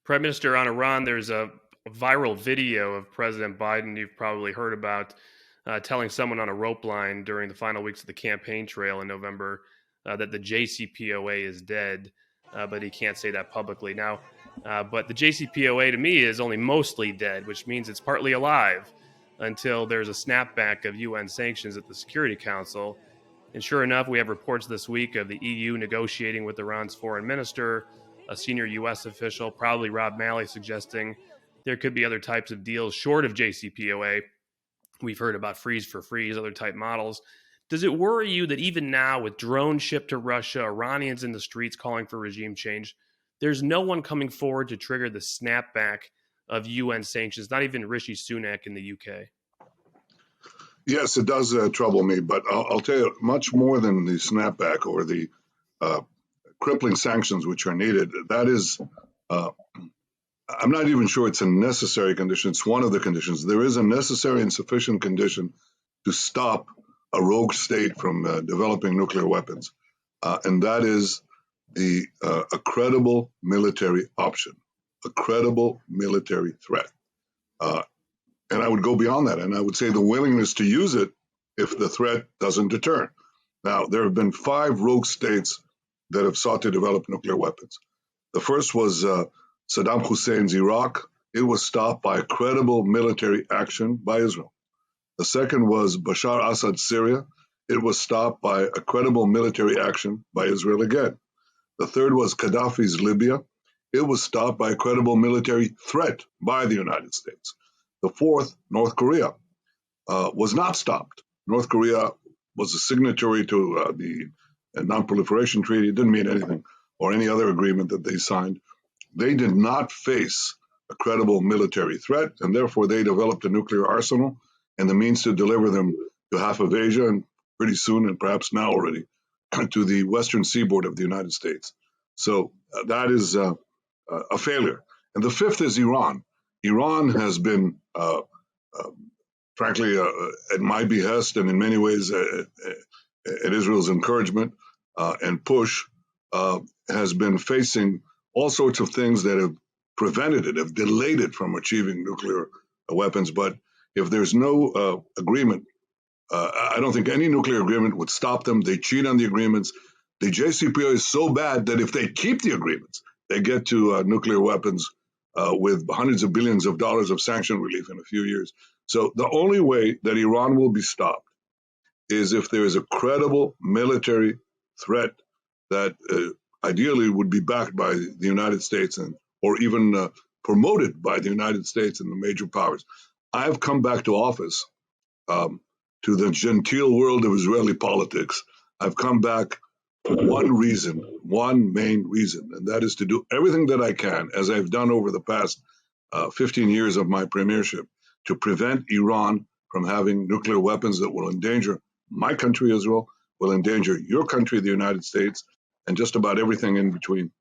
Prime Minister, on Iran, there's a viral video of President Biden you've probably heard about telling someone on a rope line during the final weeks of the campaign trail in November that the JCPOA is dead, but he can't say that publicly. Now, but the JCPOA to me is only mostly dead, which means it's partly alive until there's a snapback of UN sanctions at the Security Council. And sure enough, we have reports this week of the EU negotiating with Iran's foreign minister, a senior U.S. official, probably Rob Malley, suggesting there could be other types of deals short of JCPOA. We've heard about freeze for freeze, other type models. Does it worry you that even now, with drones shipped to Russia, Iranians in the streets calling for regime change, there's no one coming forward to trigger the snapback of UN sanctions, not even Rishi Sunak in the UK? Yes, it does trouble me, but I'll tell you, much more than the snapback or the uh, crippling sanctions which are needed, that is, I'm not even sure it's a necessary condition. It's one of the conditions. There is a necessary and sufficient condition to stop a rogue state from developing nuclear weapons, and that is a credible military option, a credible military threat. Uh, and I would go beyond that, and I would say the willingness to use it if the threat doesn't deter. Now, there have been 5 rogue states that have sought to develop nuclear weapons. The first was Saddam Hussein's Iraq. It was stopped by a credible military action by Israel. The second was Bashar Assad's Syria. It was stopped by a credible military action by Israel again. The third was Gaddafi's Libya. It was stopped by a credible military threat by the United States. The fourth, North Korea, was not stopped. North Korea was a signatory to the Non-Proliferation Treaty. It didn't mean anything, or any other agreement that they signed. They did not face a credible military threat, and therefore they developed a nuclear arsenal and the means to deliver them to half of Asia, and pretty soon, and perhaps now already, to the western seaboard of the United States. So that is a failure. And the fifth is Iran. Iran has been, frankly, at my behest and in many ways at Israel's encouragement and push, has been facing all sorts of things that have prevented it, have delayed it from achieving nuclear weapons. But if there's no agreement, I don't think any nuclear agreement would stop them. They cheat on the agreements. The JCPOA is so bad that if they keep the agreements, they get to nuclear weapons with hundreds of billions of dollars of sanction relief in a few years. So the only way that Iran will be stopped is if there is a credible military threat that ideally would be backed by the United States or even promoted by the United States and the major powers. I've come back to office to the genteel world of Israeli politics. I've come back for one reason, one main reason, and that is to do everything that I can, as I've done over the past 15 years of my premiership, to prevent Iran from having nuclear weapons that will endanger my country, Israel, will endanger your country, the United States, and just about everything in between.